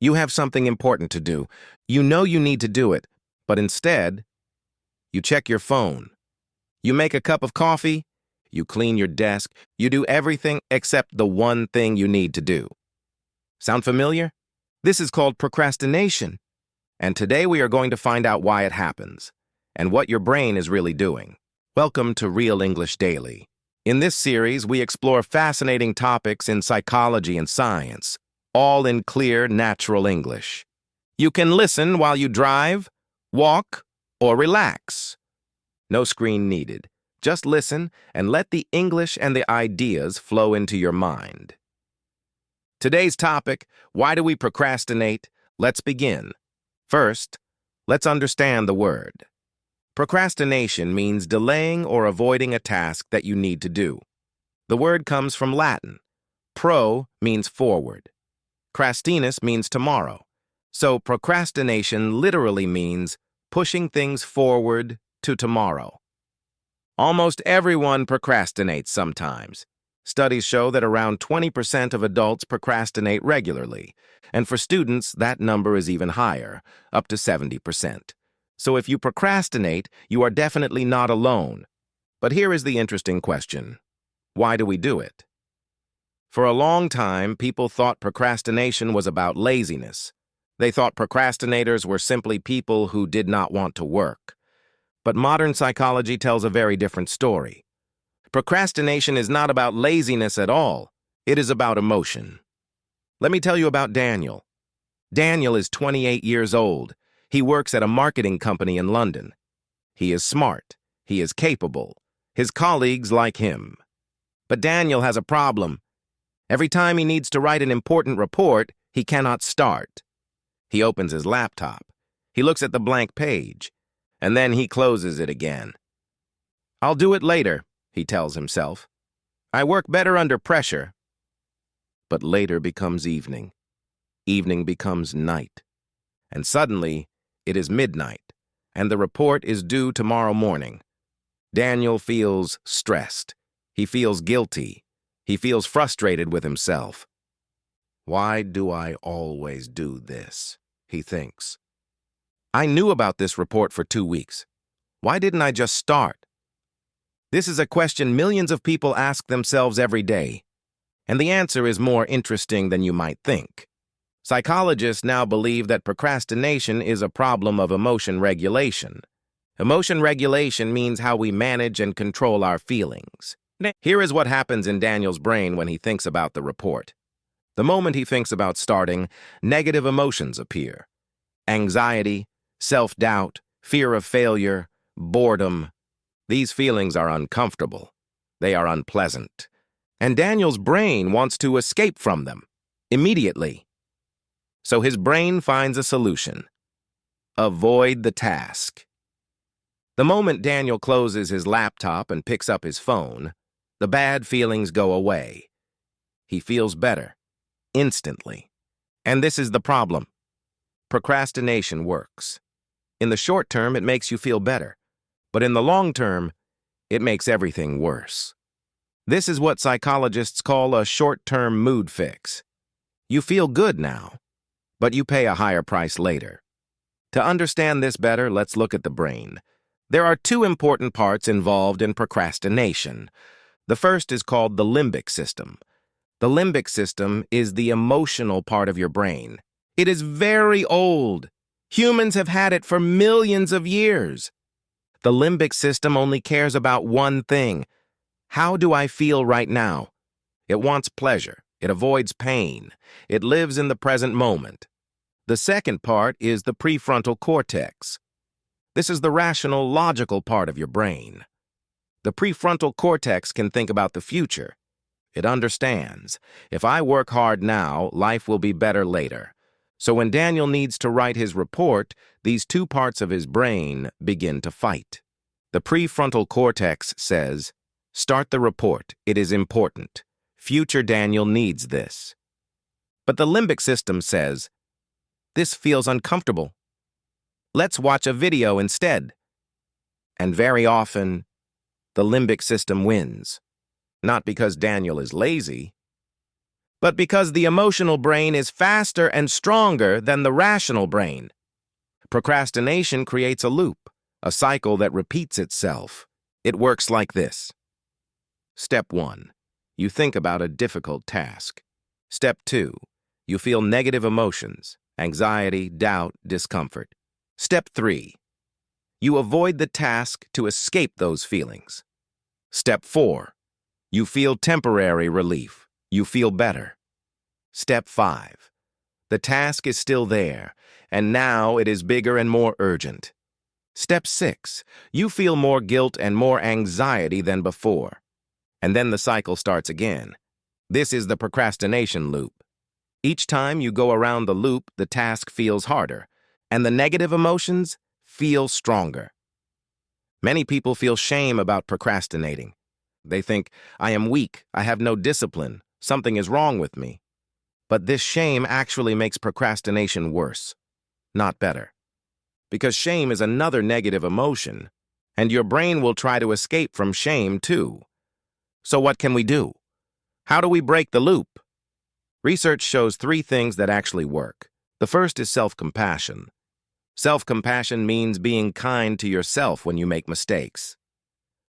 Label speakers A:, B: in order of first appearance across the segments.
A: You have something important to do. You know you need to do it, but instead, you check your phone. You make a cup of coffee, you clean your desk, you do everything except the one thing you need to do. Sound familiar? This is called procrastination. And today we are going to find out why it happens and what your brain is really doing. Welcome to Real English Daily. In this series, we explore fascinating topics in psychology and science, all in clear, natural English. You can listen while you drive, walk, or relax. No screen needed. Just listen and let the English and the ideas flow into your mind. Today's topic, why do we procrastinate? Let's begin. First, let's understand the word. Procrastination means delaying or avoiding a task that you need to do. The word comes from Latin. Pro means forward. Crastinus means tomorrow. So procrastination literally means pushing things forward to tomorrow. Almost everyone procrastinates sometimes. Studies show that around 20% of adults procrastinate regularly, and for students, that number is even higher, up to 70%. So if you procrastinate, you are definitely not alone. But here is the interesting question. Why do we do it? For a long time, people thought procrastination was about laziness. They thought procrastinators were simply people who did not want to work. But modern psychology tells a very different story. Procrastination is not about laziness at all. It is about emotion. Let me tell you about Daniel. Daniel is 28 years old. He works at a marketing company in London. He is smart. He is capable. His colleagues like him. But Daniel has a problem. Every time he needs to write an important report, he cannot start. He opens his laptop. He looks at the blank page, and then he closes it again. I'll do it later, he tells himself. I work better under pressure. But later becomes evening. Evening becomes night. And suddenly, it is midnight, and the report is due tomorrow morning. Daniel feels stressed. He feels guilty. He feels frustrated with himself. Why do I always do this? He thinks. I knew about this report for 2 weeks. Why didn't I just start? This is a question millions of people ask themselves every day, and the answer is more interesting than you might think. Psychologists now believe that procrastination is a problem of emotion regulation. Emotion regulation means how we manage and control our feelings. Here is what happens in Daniel's brain when he thinks about the report. The moment he thinks about starting, negative emotions appear. Anxiety, self-doubt, fear of failure, boredom. These feelings are uncomfortable. They are unpleasant. And Daniel's brain wants to escape from them immediately. So his brain finds a solution. Avoid the task. The moment Daniel closes his laptop and picks up his phone, the bad feelings go away. He feels better, instantly. And this is the problem. Procrastination works. In the short term, it makes you feel better. But in the long term, it makes everything worse. This is what psychologists call a short-term mood fix. You feel good now, but you pay a higher price later. To understand this better, let's look at the brain. There are 2 important parts involved in procrastination. The first is called the limbic system. The limbic system is the emotional part of your brain. It is very old. Humans have had it for millions of years. The limbic system only cares about one thing. How do I feel right now? It wants pleasure. It avoids pain. It lives in the present moment. The second part is the prefrontal cortex. This is the rational, logical part of your brain. The prefrontal cortex can think about the future. It understands. If I work hard now, life will be better later. So when Daniel needs to write his report, these 2 parts of his brain begin to fight. The prefrontal cortex says, start the report. It is important. Future Daniel needs this. But the limbic system says, this feels uncomfortable. Let's watch a video instead. And very often, the limbic system wins. Not because Daniel is lazy, but because the emotional brain is faster and stronger than the rational brain. Procrastination creates a loop, a cycle that repeats itself. It works like this. Step 1. You think about a difficult task. Step 2. You feel negative emotions, anxiety, doubt, discomfort. Step 3. You avoid the task to escape those feelings. Step 4. You feel temporary relief. You feel better. Step 5. The task is still there, and now it is bigger and more urgent. Step 6. You feel more guilt and more anxiety than before. And then the cycle starts again. This is the procrastination loop. Each time you go around the loop, the task feels harder, and the negative emotions feel stronger. Many people feel shame about procrastinating. They think, I am weak, I have no discipline, something is wrong with me. But this shame actually makes procrastination worse, not better. Because shame is another negative emotion, and your brain will try to escape from shame too. So what can we do? How do we break the loop? Research shows 3 things that actually work. The first is self-compassion. Self-compassion means being kind to yourself when you make mistakes.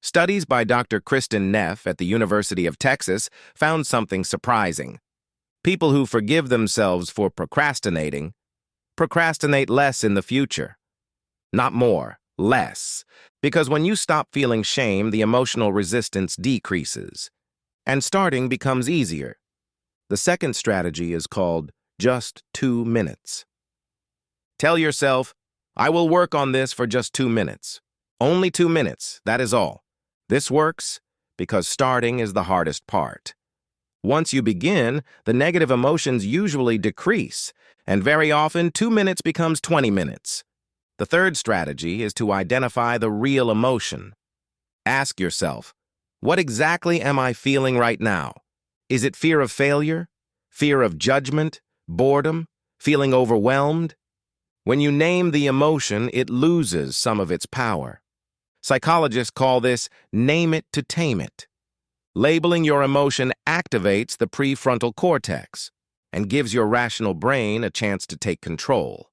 A: Studies by Dr. Kristin Neff at the University of Texas found something surprising. People who forgive themselves for procrastinate less in the future. Not more, less. Because when you stop feeling shame, the emotional resistance decreases, and starting becomes easier. The second strategy is called just 2 minutes. Tell yourself, I will work on this for just 2 minutes. Only 2 minutes, that is all. This works because starting is the hardest part. Once you begin, the negative emotions usually decrease, and very often 2 minutes becomes 20 minutes. The third strategy is to identify the real emotion. Ask yourself, what exactly am I feeling right now? Is it fear of failure? Fear of judgment? Boredom? Feeling overwhelmed? When you name the emotion, it loses some of its power. Psychologists call this name it to tame it. Labeling your emotion activates the prefrontal cortex and gives your rational brain a chance to take control.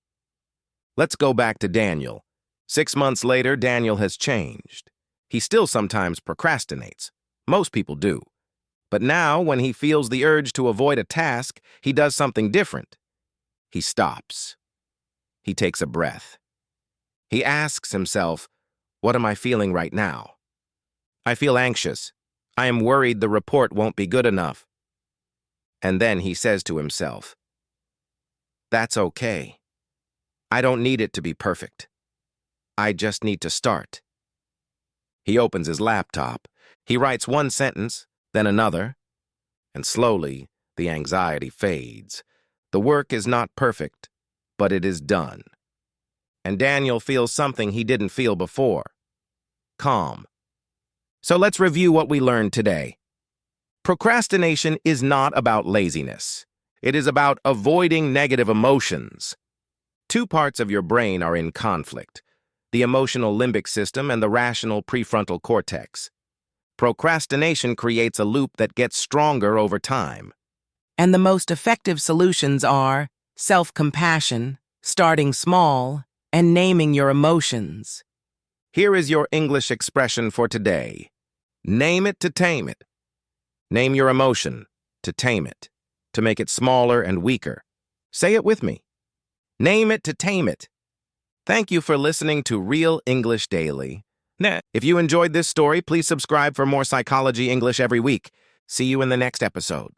A: Let's go back to Daniel. 6 months later, Daniel has changed. He still sometimes procrastinates. Most people do. But now, when he feels the urge to avoid a task, he does something different. He stops. He takes a breath. He asks himself, what am I feeling right now? I feel anxious. I am worried the report won't be good enough. And then he says to himself, that's okay. I don't need it to be perfect. I just need to start. He opens his laptop. He writes 1 sentence, then another, and slowly the anxiety fades. The work is not perfect, but it is done. And Daniel feels something he didn't feel before. Calm. So let's review what we learned today. Procrastination is not about laziness. It is about avoiding negative emotions. 2 parts of your brain are in conflict, the emotional limbic system and the rational prefrontal cortex. Procrastination creates a loop that gets stronger over time.
B: And the most effective solutions are self-compassion, starting small, and naming your emotions.
A: Here is your English expression for today. Name it to tame it. Name your emotion to tame it, to make it smaller and weaker. Say it with me. Name it to tame it. Thank you for listening to Real English Daily. If you enjoyed this story, please subscribe for more psychology English every week. See you in the next episode.